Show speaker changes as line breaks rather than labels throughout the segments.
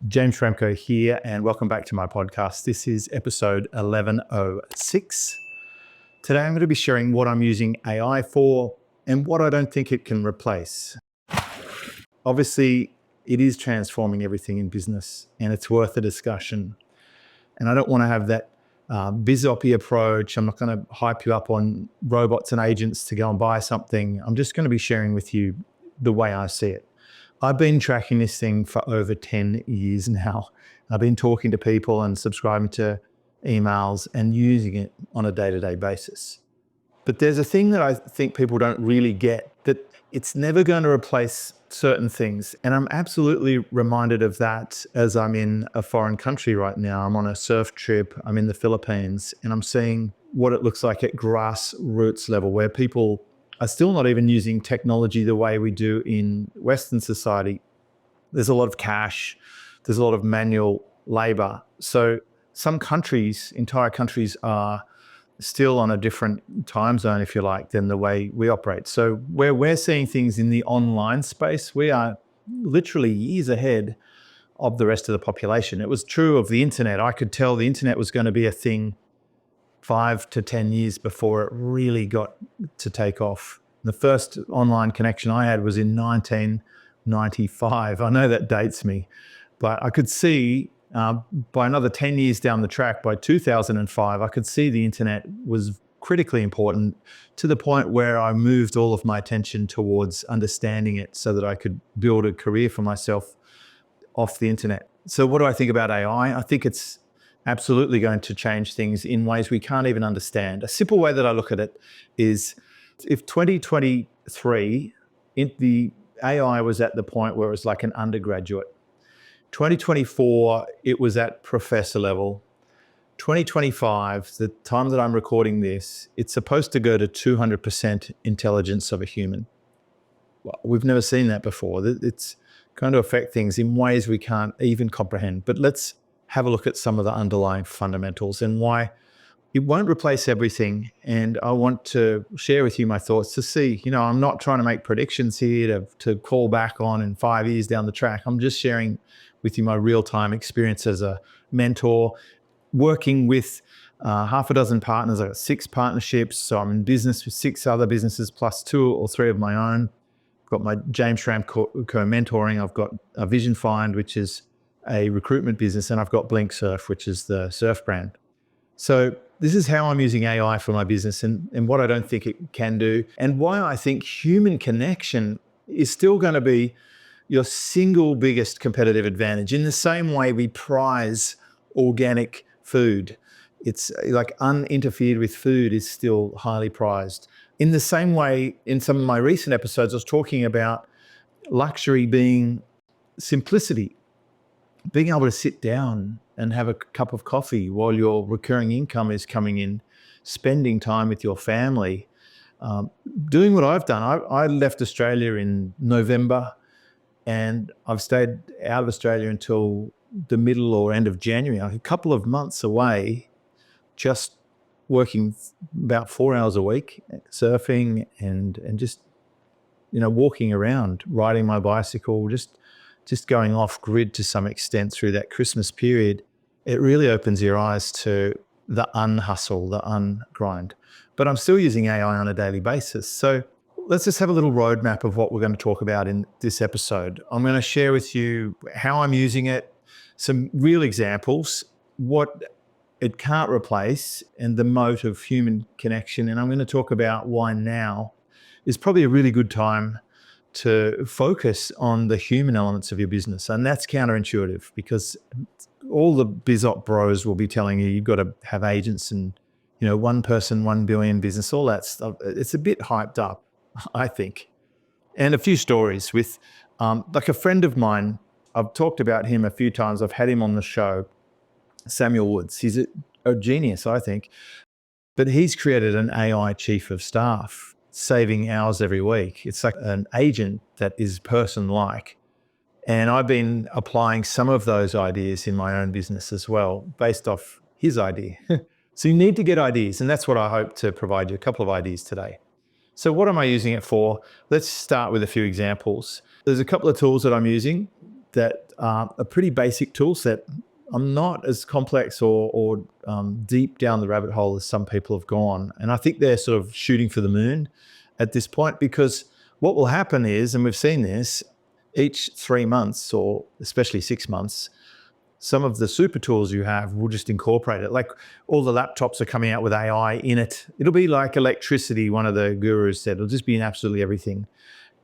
James Schramko here, and welcome back to my podcast. This is episode 1106. Today I'm going to be sharing what I'm using AI for and what I don't think it can replace. Obviously, it is transforming everything in business, and it's worth a discussion. And I don't want to have that bizoppy approach. I'm not going to hype you up on robots and agents to go and buy something. I'm just going to be sharing with you the way I see it. I've been tracking this thing for over 10 years now. I've been talking to people and subscribing to emails and using it on a day-to-day basis. But there's a thing that I think people don't really get, that it's never going to replace certain things. And I'm absolutely reminded of that as I'm in a foreign country right now. I'm on a surf trip. I'm in the Philippines, and I'm seeing what it looks like at grassroots level, where people are still not even using technology the way we do in Western society. There's a lot of cash, there's a lot of manual labor. So some countries, entire countries, are still on a different time zone, if you like, than the way we operate. So where we're seeing things in the online space, we are literally years ahead of the rest of the population. It was true of the internet. I could tell the internet was going to be a thing 5 to 10 years before it really got to take off. The first online connection I had was in 1995. I know that dates me, but I could see by another 10 years down the track, by 2005, I could see the internet was critically important, to the point where I moved all of my attention towards understanding it so that I could build a career for myself off the internet. So what do I think about AI? I think it's absolutely going to change things in ways we can't even understand. A simple way that I look at it is, if 2023, the AI was at the point where it was like an undergraduate. 2024, it was at professor level. 2025, the time that I'm recording this, it's supposed to go to 200% intelligence of a human. Well, we've never seen that before. It's going to affect things in ways we can't even comprehend. But let's have a look at some of the underlying fundamentals and why it won't replace everything. And I want to share with you my thoughts to see, I'm not trying to make predictions here to call back on in 5 years down the track. I'm just sharing with you my real-time experience as a mentor, working with half a dozen partners. I've got 6 partnerships. So I'm in business with 6 other businesses plus 2 or 3 of my own. I've got my James Schramko mentoring. I've got a Vision Find, which is a recruitment business, and I've got Blink Surf, which is the surf brand. So this is how I'm using AI for my business and what I don't think it can do, and why I think human connection is still going to be your single biggest competitive advantage. In the same way we prize organic food, it's like uninterfered with food is still highly prized. In the same way, in some of my recent episodes, I was talking about luxury being simplicity. Being able to sit down and have a cup of coffee while your recurring income is coming in, spending time with your family, doing what I've done. I left Australia in November, and I've stayed out of Australia until the middle or end of January, a couple of months away, just working about 4 hours a week, surfing and just, walking around, riding my bicycle, just going off grid to some extent through that Christmas period. It really opens your eyes to the unhustle, the ungrind. But I'm still using AI on a daily basis. So let's just have a little roadmap of what we're going to talk about in this episode. I'm going to share with you how I'm using it, some real examples, what it can't replace, and the moat of human connection. And I'm going to talk about why now is probably a really good time to focus on the human elements of your business. And that's counterintuitive, because all the bizop bros will be telling you you've got to have agents and, 1 person, 1 billion business, all that stuff. It's a bit hyped up, I think. And a few stories with like a friend of mine. I've talked about him a few times. I've had him on the show, Samuel Woods. He's a genius, I think. But he's created an AI chief of staff, saving hours every week. It's like an agent that is person-like. And I've been applying some of those ideas in my own business as well, based off his idea. So you need to get ideas, and that's what I hope to provide you, a couple of ideas today. So what am I using it for? Let's start with a few examples. There's a couple of tools that I'm using that a pretty basic tool set. I'm not as complex or deep down the rabbit hole as some people have gone. And I think they're sort of shooting for the moon at this point, because what will happen is, and we've seen this, each 3 months or especially 6 months, some of the super tools you have will just incorporate it. Like all the laptops are coming out with AI in it. It'll be like electricity, one of the gurus said. It'll just be in absolutely everything.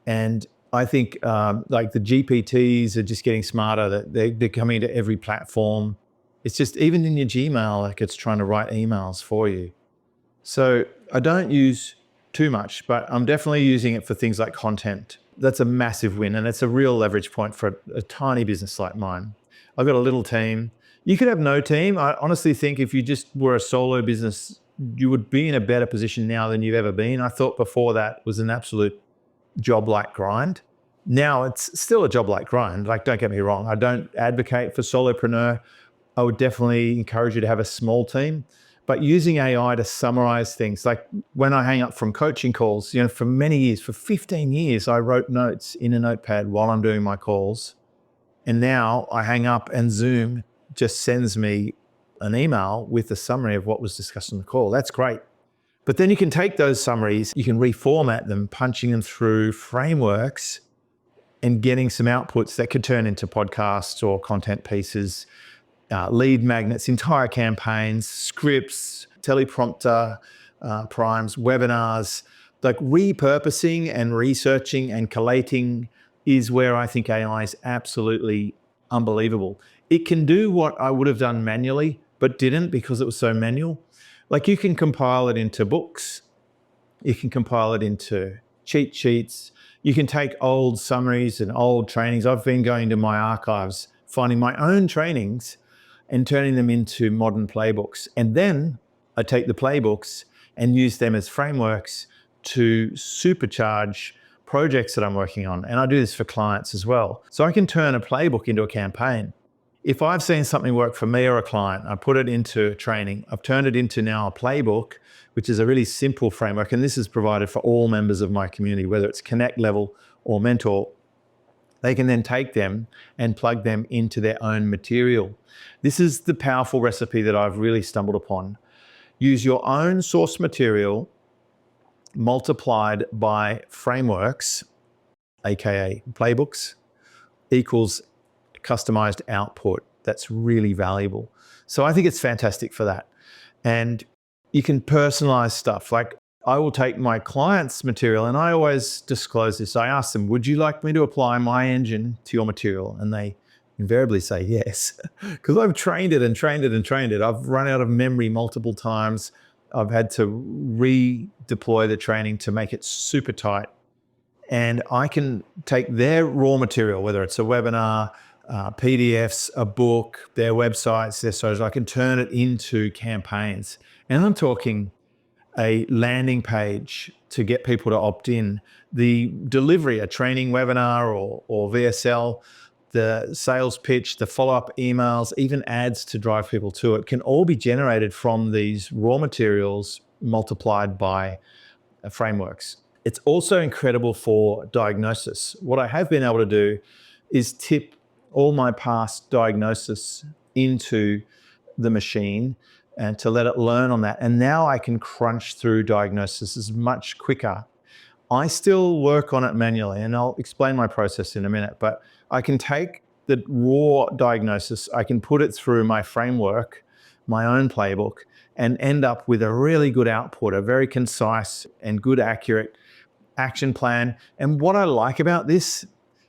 And I think like the GPTs are just getting smarter, that they're coming into every platform. It's just even in your Gmail, like it's trying to write emails for you. So I don't use too much, but I'm definitely using it for things like content. That's a massive win, and it's a real leverage point for a tiny business like mine. I've got a little team. You could have no team. I honestly think if you just were a solo business, you would be in a better position now than you've ever been. I thought before that was an absolute job-like grind. Now it's still a job-like grind. Like, don't get me wrong. I don't advocate for solopreneur. I would definitely encourage you to have a small team, but using AI to summarize things. Like when I hang up from coaching calls, for many years, for 15 years, I wrote notes in a notepad while I'm doing my calls. And now I hang up and Zoom just sends me an email with a summary of what was discussed on the call. That's great. But then you can take those summaries, you can reformat them, punching them through frameworks and getting some outputs that could turn into podcasts or content pieces, lead magnets, entire campaigns, scripts, teleprompter, primes, webinars. Like repurposing and researching and collating is where I think AI is absolutely unbelievable. It can do what I would have done manually, but didn't because it was so manual. Like you can compile it into books, you can compile it into cheat sheets, you can take old summaries and old trainings. I've been going to my archives, finding my own trainings and turning them into modern playbooks. And then I take the playbooks and use them as frameworks to supercharge projects that I'm working on. And I do this for clients as well. So I can turn a playbook into a campaign. If I've seen something work for me or a client, I put it into training. I've turned it into now a playbook, which is a really simple framework. And this is provided for all members of my community, whether it's Connect level or Mentor. They can then take them and plug them into their own material. This is the powerful recipe that I've really stumbled upon. Use your own source material multiplied by frameworks, aka playbooks, equals customized output. That's really valuable. So I think it's fantastic for that. And you can personalize stuff. Like I will take my client's material, and I always disclose this. I ask them, would you like me to apply my engine to your material? And they invariably say yes, because I've trained it and trained it and trained it. I've run out of memory multiple times. I've had to redeploy the training to make it super tight. And I can take their raw material, whether it's a webinar, PDFs, a book, their websites, their socials, I can turn it into campaigns. And I'm talking a landing page to get people to opt in, the delivery, a training webinar or VSL, the sales pitch, the follow-up emails, even ads to drive people to it, can all be generated from these raw materials multiplied by frameworks. It's also incredible for diagnosis. What I have been able to do is tip all my past diagnosis into the machine and to let it learn on that. And now I can crunch through diagnoses much quicker. I still work on it manually, and I'll explain my process in a minute, but I can take the raw diagnosis, I can put it through my framework, my own playbook, and end up with a really good output, a very concise and good, accurate action plan. And what I like about this,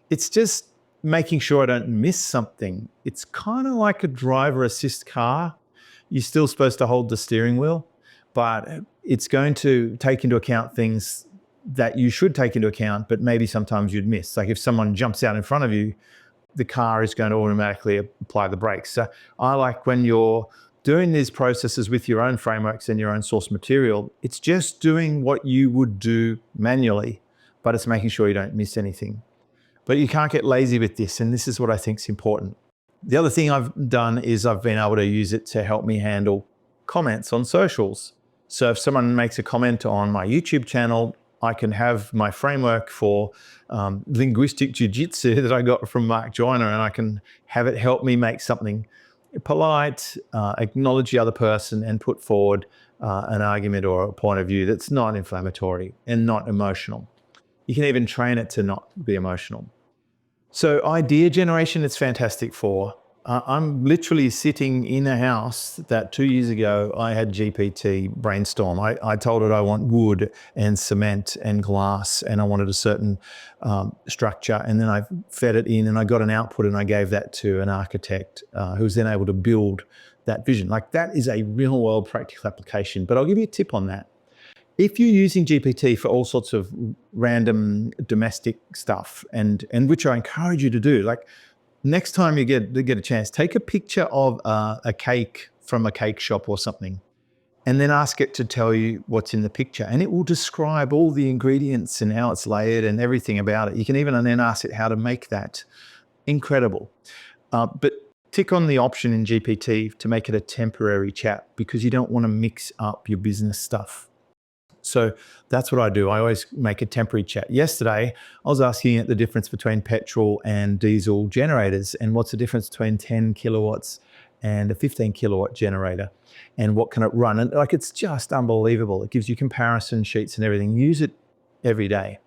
it's just making sure I don't miss something. It's kind of like a driver assist car. You're still supposed to hold the steering wheel, but it's going to take into account things that you should take into account, but maybe sometimes you'd miss. Like if someone jumps out in front of you, the car is going to automatically apply the brakes. So I like when you're doing these processes with your own frameworks and your own source material, it's just doing what you would do manually, but it's making sure you don't miss anything. But you can't get lazy with this, and this is what I think is important. The other thing I've done is I've been able to use it to help me handle comments on socials. So if someone makes a comment on my YouTube channel, I can have my framework for linguistic jiu-jitsu that I got from Mark Joyner, and I can have it help me make something polite, acknowledge the other person, and put forward an argument or a point of view that's not inflammatory and not emotional. You can even train it to not be emotional. So idea generation, it's fantastic for. I'm literally sitting in a house that 2 years ago I had GPT brainstorm. I told it I want wood and cement and glass, and I wanted a certain structure, and then I fed it in and I got an output, and I gave that to an architect who was then able to build that vision. Like, that is a real world practical application. But I'll give you a tip on that. If you're using GPT for all sorts of random domestic stuff, and which I encourage you to do, like, next time you get a chance, take a picture of a cake from a cake shop or something, and then ask it to tell you what's in the picture. And it will describe all the ingredients and how it's layered and everything about it. You can even then ask it how to make that. Incredible. But tick on the option in GPT to make it a temporary chat, because you don't want to mix up your business stuff. So that's what I do. I always make a temporary chat. Yesterday, I was asking it the difference between petrol and diesel generators, and what's the difference between 10 kilowatts and a 15 kilowatt generator, and what can it run? And like, it's just unbelievable. It gives you comparison sheets and everything. Use it every day.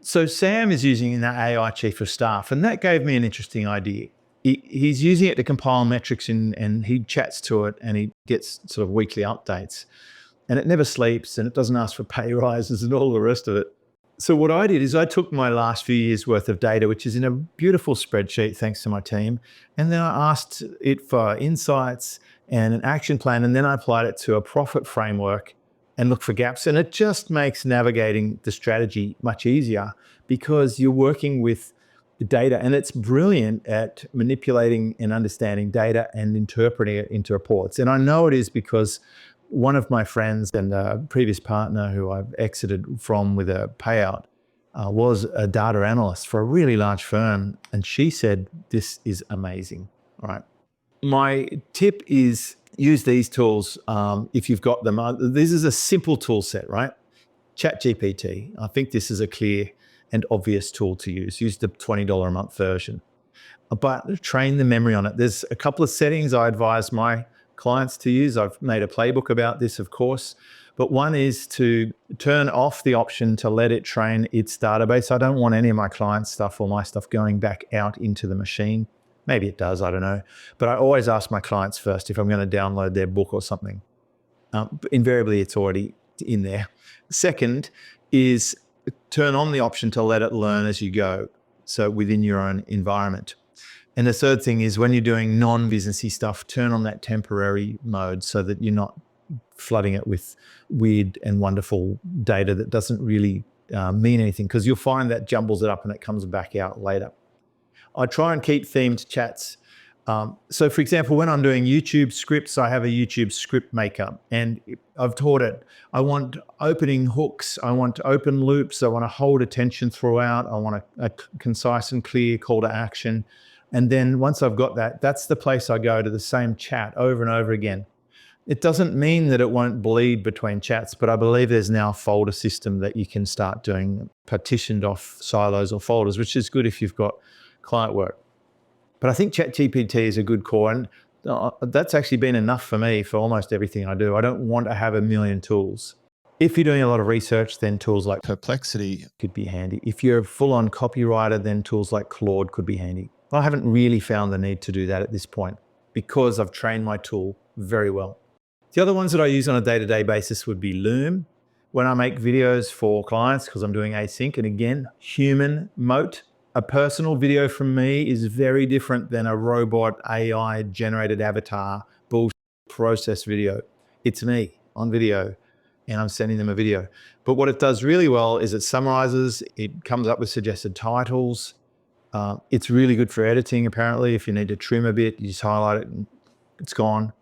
So Sam is using that AI chief of staff, and that gave me an interesting idea. He's using it to compile metrics and he chats to it, and he gets sort of weekly updates. And it never sleeps, and it doesn't ask for pay rises and all the rest of it. So what I did is I took my last few years worth of data, which is in a beautiful spreadsheet, thanks to my team, and then I asked it for insights and an action plan, and then I applied it to a profit framework and looked for gaps. And it just makes navigating the strategy much easier, because you're working with the data, and it's brilliant at manipulating and understanding data and interpreting it into reports. And I know it is because one of my friends and a previous partner who I've exited from with a payout was a data analyst for a really large firm. And she said, this is amazing. All right. My tip is use these tools if you've got them. This is a simple tool set, right? ChatGPT. I think this is a clear and obvious tool to use. Use the $20 a month version. But train the memory on it. There's a couple of settings I advise my clients to use. I've made a playbook about this, of course, but one is to turn off the option to let it train its database. I don't want any of my clients' stuff or my stuff going back out into the machine. Maybe it does, I don't know. But I always ask my clients first if I'm going to download their book or something. Invariably, it's already in there. Second is turn on the option to let it learn as you go, so within your own environment. And the third thing is, when you're doing non-businessy stuff, turn on that temporary mode so that you're not flooding it with weird and wonderful data that doesn't really mean anything, because you'll find that jumbles it up and it comes back out later. I try and keep themed chats. So for example, when I'm doing YouTube scripts, I have a YouTube script maker, and I've taught it, I want opening hooks, I want open loops, I want to hold attention throughout, I want a concise and clear call to action. And then once I've got that, that's the place I go to the same chat over and over again. It doesn't mean that it won't bleed between chats, but I believe there's now a folder system that you can start doing partitioned off silos or folders, which is good if you've got client work. But I think ChatGPT is a good core, and that's actually been enough for me for almost everything I do. I don't want to have a million tools. If you're doing a lot of research, then tools like Perplexity could be handy. If you're a full-on copywriter, then tools like Claude could be handy. I haven't really found the need to do that at this point, because I've trained my tool very well. The other ones that I use on a day-to-day basis would be Loom. When I make videos for clients, because I'm doing async, and again, human moat. A personal video from me is very different than a robot AI generated avatar bullshit process video. It's me on video, and I'm sending them a video. But what it does really well is it summarizes, it comes up with suggested titles. It's really good for editing, apparently. If you need to trim a bit, you just highlight it and it's gone.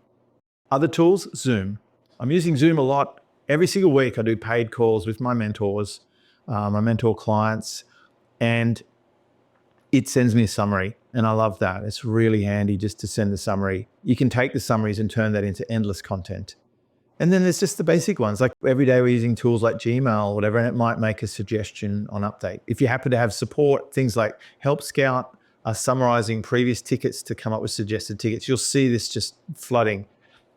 Other tools, Zoom. I'm using Zoom a lot. Every single week I do paid calls with my mentors, my mentor clients, and it sends me a summary, and I love that. It's really handy just to send the summary. You can take the summaries and turn that into endless content. And then there's just the basic ones, like every day we're using tools like Gmail or whatever, and it might make a suggestion on update. If you happen to have support, things like Help Scout are summarizing previous tickets to come up with suggested tickets, you'll see this just flooding.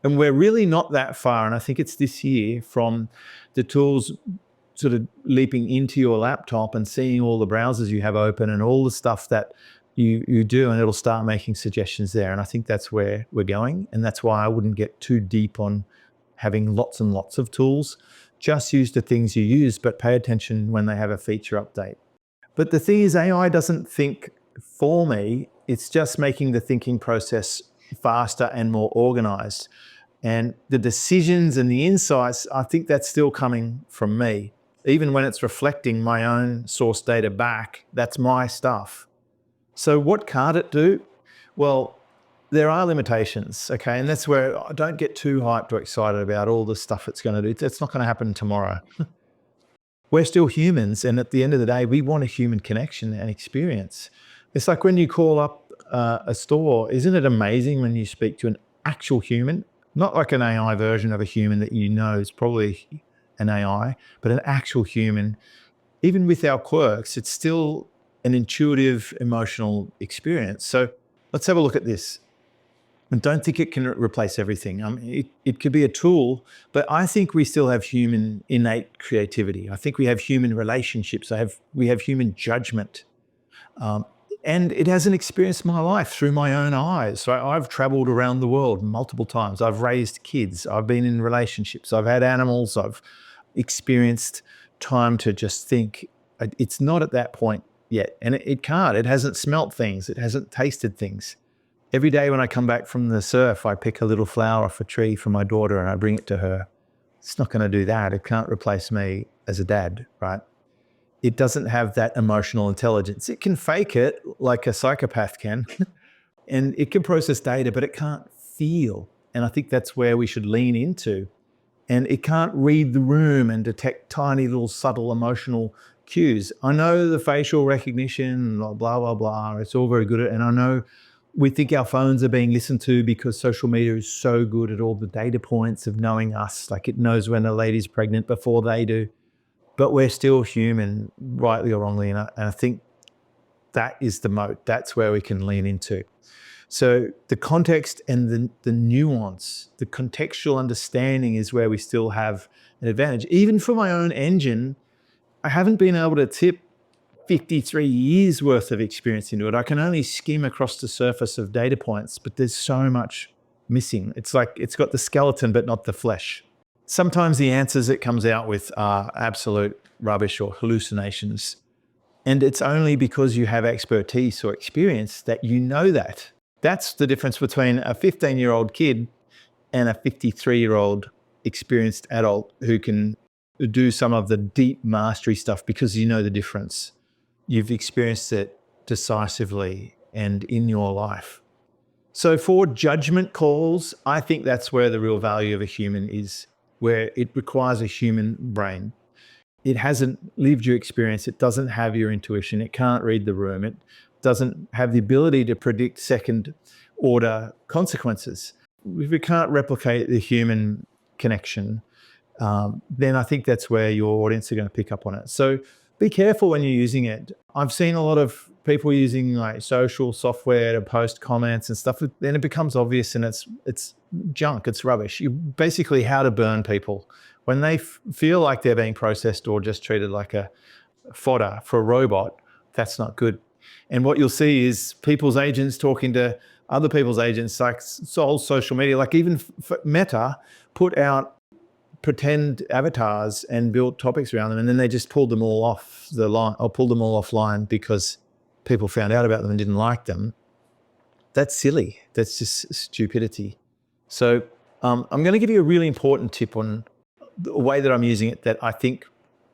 And we're really not that far, and I think it's this year, from the tools sort of leaping into your laptop and seeing all the browsers you have open and all the stuff that you do, and it'll start making suggestions there. And I think that's where we're going. And that's why I wouldn't get too deep on having lots and lots of tools. Just use the things you use, but pay attention when they have a feature update. But the thing is, AI doesn't think for me. It's just making the thinking process faster and more organized. And the decisions and the insights, I think that's still coming from me. Even when it's reflecting my own source data back, that's my stuff. So what can't it do? Well, there are limitations, okay? And that's where I don't get too hyped or excited about all the stuff it's going to do. It's not going to happen tomorrow. We're still humans, and at the end of the day, we want a human connection and experience. It's like when you call up a store, isn't it amazing when you speak to an actual human? Not like an AI version of a human that you know is probably an AI, but an actual human. Even with our quirks, it's still an intuitive, emotional experience. So let's have a look at this. And don't think it can replace everything. It could be a tool, but I think we still have human innate creativity. I think we have human relationships. We have human judgment. And it hasn't experienced my life through my own eyes. So I've traveled around the world multiple times. I've raised kids. I've been in relationships. I've had animals. I've experienced time to just think. It's not at that point yet. And it can't. It hasn't smelt things. It hasn't tasted things. Every day when I come back from the surf, I pick a little flower off a tree for my daughter and I bring it to her. It's not going to do that. It can't replace me as a dad, right? It doesn't have that emotional intelligence. It can fake it like a psychopath can, and it can process data, but it can't feel. And I think that's where we should lean into. And it can't read the room and detect tiny little subtle emotional cues. I know the facial recognition, blah, blah, blah. It's all very good. And I know we think our phones are being listened to because social media is so good at all the data points of knowing us. Like it knows when a lady's pregnant before they do. But we're still human, rightly or wrongly. And I think that is the moat. That's where we can lean into. So the context and the nuance, the contextual understanding is where we still have an advantage. Even for my own engine, I haven't been able to tip 53 years worth of experience into it. I can only skim across the surface of data points, but there's so much missing. It's like it's got the skeleton, but not the flesh. Sometimes the answers it comes out with are absolute rubbish or hallucinations. And it's only because you have expertise or experience that you know that. That's the difference between a 15-year-old kid and a 53-year-old experienced adult who can do some of the deep mastery stuff because you know the difference. You've experienced it decisively and in your life. So for judgment calls, I think that's where the real value of a human is, where it requires a human brain. It hasn't lived your experience. It doesn't have your intuition. It can't read the room. It doesn't have the ability to predict second order consequences. If we can't replicate the human connection, then I think that's where your audience are going to pick up on it. So be careful when you're using it. I've seen a lot of people using like social software to post comments and stuff. Then it becomes obvious and it's junk, it's rubbish. You basically how to burn people. When they feel like they're being processed or just treated like a fodder for a robot, that's not good. And what you'll see is people's agents talking to other people's agents, like social media, like even Meta put out pretend avatars and built topics around them, and then they just pulled them all off the line or pulled them all offline because people found out about them and didn't like them. That's silly. That's just stupidity. So I'm going to give you a really important tip on the way that I'm using it that I think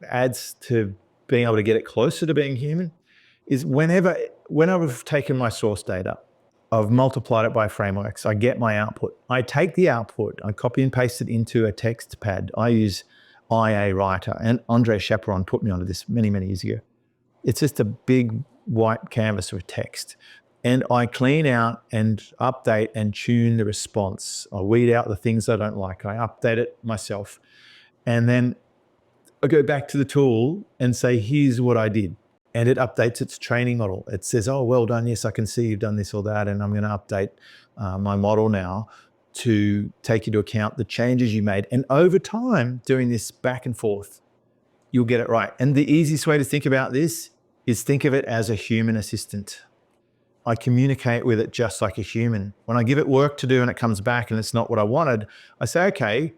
adds to being able to get it closer to being human is when I've taken my source data, I've multiplied it by frameworks, I get my output. I take the output, I copy and paste it into a text pad. I use IA Writer, and Andre Chaperon put me onto this many, many years ago. It's just a big white canvas with text. And I clean out and update and tune the response. I weed out the things I don't like. I update it myself. And then I go back to the tool and say, here's what I did. And it updates its training model. It says, oh, well done. Yes, I can see you've done this or that. And I'm going to update my model now to take into account the changes you made. And over time, doing this back and forth, you'll get it right. And the easiest way to think about this is think of it as a human assistant. I communicate with it just like a human. When I give it work to do and it comes back and it's not what I wanted, I say, okay,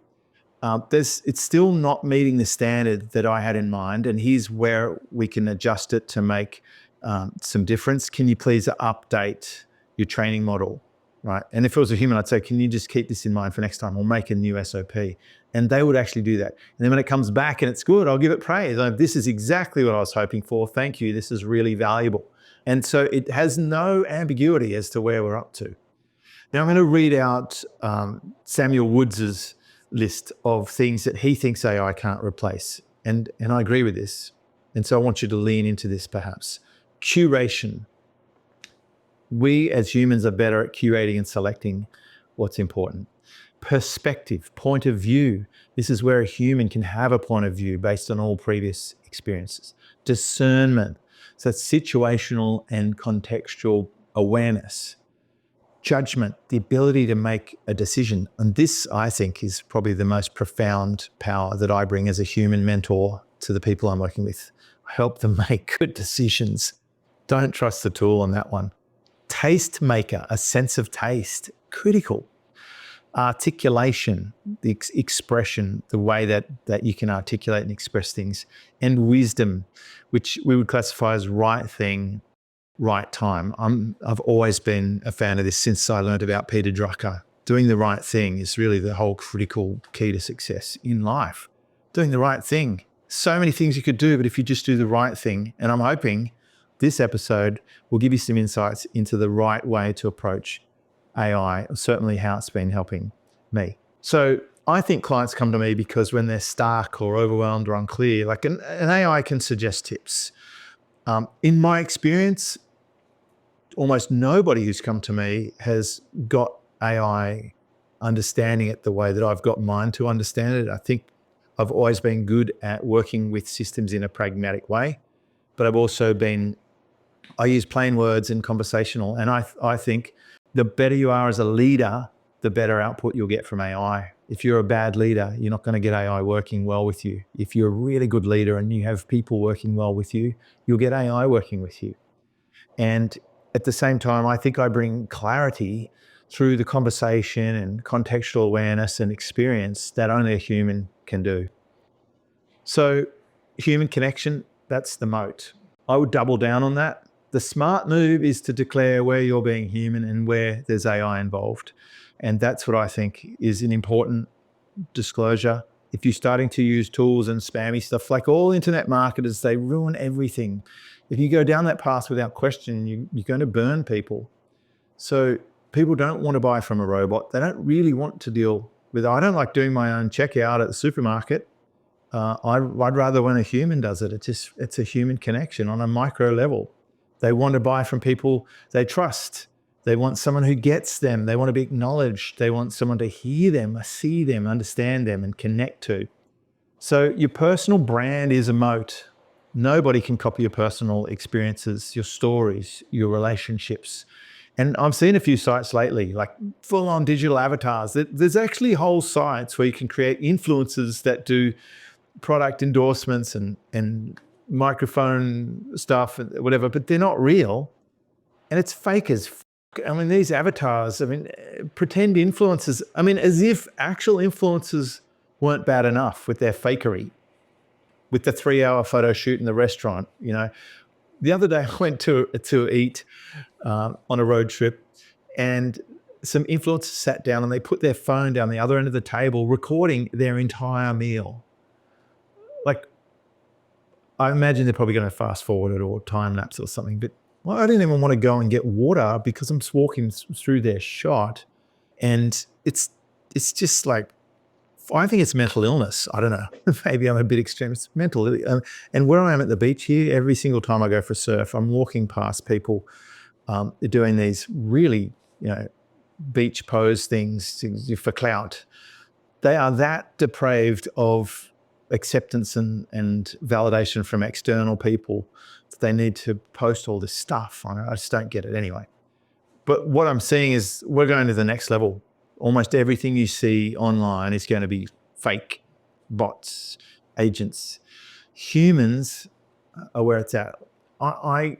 it's still not meeting the standard that I had in mind, and here's where we can adjust it to make some difference. Can you please update your training model, right? And if it was a human, I'd say, can you just keep this in mind for next time? We'll make a new SOP. And they would actually do that. And then when it comes back and it's good, I'll give it praise. This is exactly what I was hoping for. Thank you. This is really valuable. And so it has no ambiguity as to where we're up to. Now I'm going to read out Samuel Woods's list of things that he thinks AI can't replace. And I agree with this. And so I want you to lean into this perhaps. Curation. We as humans are better at curating and selecting what's important. Perspective, point of view. This is where a human can have a point of view based on all previous experiences. Discernment. So that's situational and contextual awareness. Judgment, the ability to make a decision. And this, I think, is probably the most profound power that I bring as a human mentor to the people I'm working with. Help them make good decisions. Don't trust the tool on that one. Taste maker, a sense of taste, critical. Articulation, the expression, the way that you can articulate and express things. And wisdom, which we would classify as right thing, right time. I've always been a fan of this since I learned about Peter Drucker. Doing the right thing is really the whole critical key to success in life. Doing the right thing. So many things you could do, but if you just do the right thing, and I'm hoping this episode will give you some insights into the right way to approach AI, certainly how it's been helping me. So I think clients come to me because when they're stuck or overwhelmed or unclear, like an AI can suggest tips. In my experience, almost nobody who's come to me has got AI understanding it the way that I've got mine to understand it. I think I've always been good at working with systems in a pragmatic way, but I use plain words and conversational. And I think the better you are as a leader, the better output you'll get from AI. If you're a bad leader, you're not going to get AI working well with you. If you're a really good leader and you have people working well with you, you'll get AI working with you. And at the same time, I think I bring clarity through the conversation and contextual awareness and experience that only a human can do. So human connection, that's the moat. I would double down on that. The smart move is to declare where you're being human and where there's AI involved. And that's what I think is an important disclosure. If you're starting to use tools and spammy stuff, like all internet marketers, they ruin everything. If you go down that path without question, you're going to burn people. So people don't want to buy from a robot. They don't really want to deal with, I don't like doing my own checkout at the supermarket. I'd rather when a human does it. It's a human connection on a micro level. They want to buy from people they trust. They want someone who gets them. They want to be acknowledged. They want someone to hear them, see them, understand them, and connect to. So your personal brand is a moat. Nobody can copy your personal experiences, your stories, your relationships. And I've seen a few sites lately, like full-on digital avatars. There's actually whole sites where you can create influencers that do product endorsements and microphone stuff and whatever, but they're not real. And it's fake as f. I mean, these avatars, pretend influencers, as if actual influencers weren't bad enough with their fakery, with the 3-hour photo shoot in the restaurant. The other day I went to eat on a road trip, and some influencers sat down and they put their phone down the other end of the table recording their entire meal. Like, I imagine they're probably going to fast forward it or time lapse or something, but I didn't even want to go and get water because I'm just walking through their shot, and it's just like, I think it's mental illness. I don't know. Maybe I'm a bit extreme. It's mental. And where I am at the beach here, every single time I go for a surf, I'm walking past people They're doing these really, beach pose things for clout. They are that depraved of acceptance and validation from external people that they need to post all this stuff. I just don't get it anyway. But what I'm seeing is we're going to the next level. Almost everything you see online is going to be fake, bots, agents. Humans are where it's at. I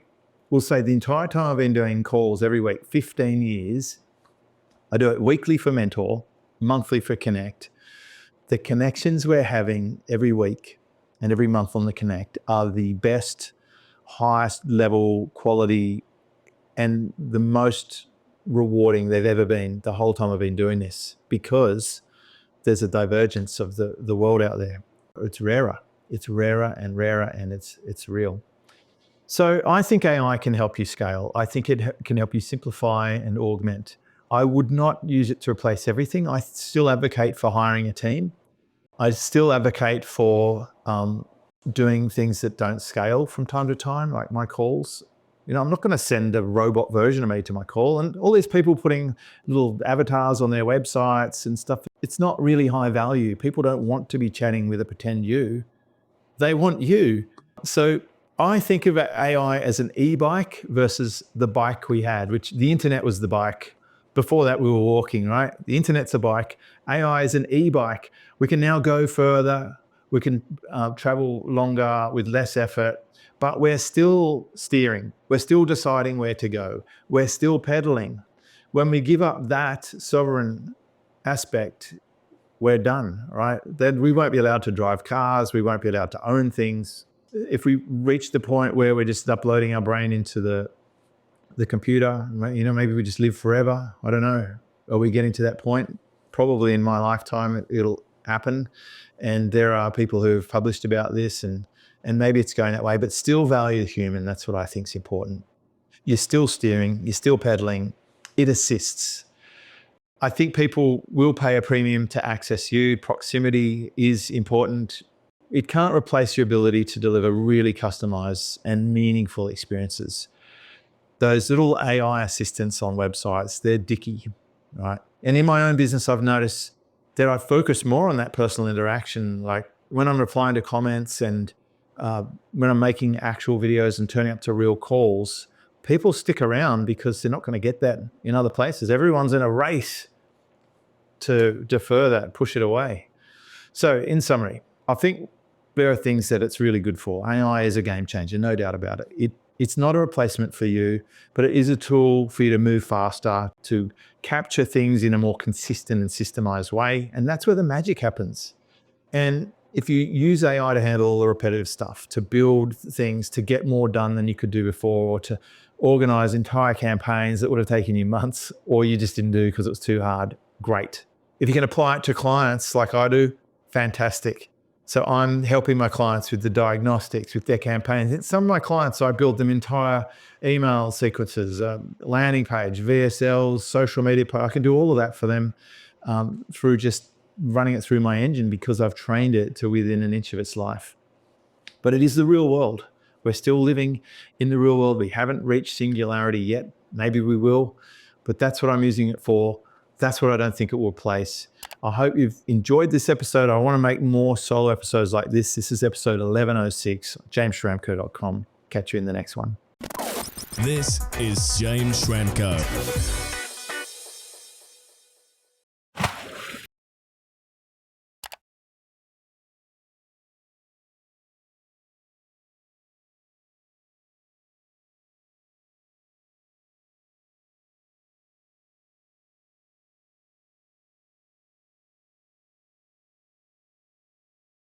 will say the entire time I've been doing calls every week, 15 years, I do it weekly for Mentor, monthly for Connect. The connections we're having every week and every month on the Connect are the best, highest level quality and the most rewarding they've ever been the whole time I've been doing this, because there's a divergence of the world out there. It's rarer and rarer, and it's real. So I think AI can help you scale. I think it can help you simplify and augment. I would not use it to replace everything. I still advocate for hiring a team. I still advocate for doing things that don't scale from time to time, like my calls. I'm not going to send a robot version of me to my call, and all these people putting little avatars on their websites and stuff. It's not really high value. People don't want to be chatting with a pretend you. They want you. So I think of AI as an e-bike versus the bike we had, which the internet was the bike. Before that, we were walking, right? The internet's a bike. AI is an e-bike. We can now go further. We can travel longer with less effort, but we're still steering. We're still deciding where to go. We're still pedaling. When we give up that sovereign aspect, we're done, right? Then we won't be allowed to drive cars. We won't be allowed to own things. If we reach the point where we're just uploading our brain into the computer, maybe we just live forever. I don't know. Are we getting to that point? Probably in my lifetime, it'll happen. And there are people who have published about this, and maybe it's going that way, but still value the human. That's what I think is important. You're still steering, you're still pedaling. It assists. I think people will pay a premium to access you. Proximity is important. It can't replace your ability to deliver really customized and meaningful experiences. Those little AI assistants on websites, they're dicky, right? And in my own business, I've noticed that I focus more on that personal interaction. Like when I'm replying to comments and when I'm making actual videos and turning up to real calls, people stick around because they're not going to get that in other places. Everyone's in a race to defer that, push it away. So in summary, I think there are things that it's really good for. AI is a game changer, no doubt about it. It's not a replacement for you, but it is a tool for you to move faster, to capture things in a more consistent and systemized way. And that's where the magic happens. And if you use AI to handle all the repetitive stuff, to build things, to get more done than you could do before, or to organize entire campaigns that would have taken you months, or you just didn't do because it was too hard, great. If you can apply it to clients like I do, fantastic. So I'm helping my clients with the diagnostics, with their campaigns. And some of my clients, I build them entire email sequences, landing page, VSLs, social media. I can do all of that for them through just running it through my engine, because I've trained it to within an inch of its life. But it is the real world. We're still living in the real world. We haven't reached singularity yet. Maybe we will, but that's what I'm using it for. That's what I don't think it will replace. I hope you've enjoyed this episode. I want to make more solo episodes like this. This is episode 1106, jamesschramko.com. Catch you in the next one.
This is James Schramko.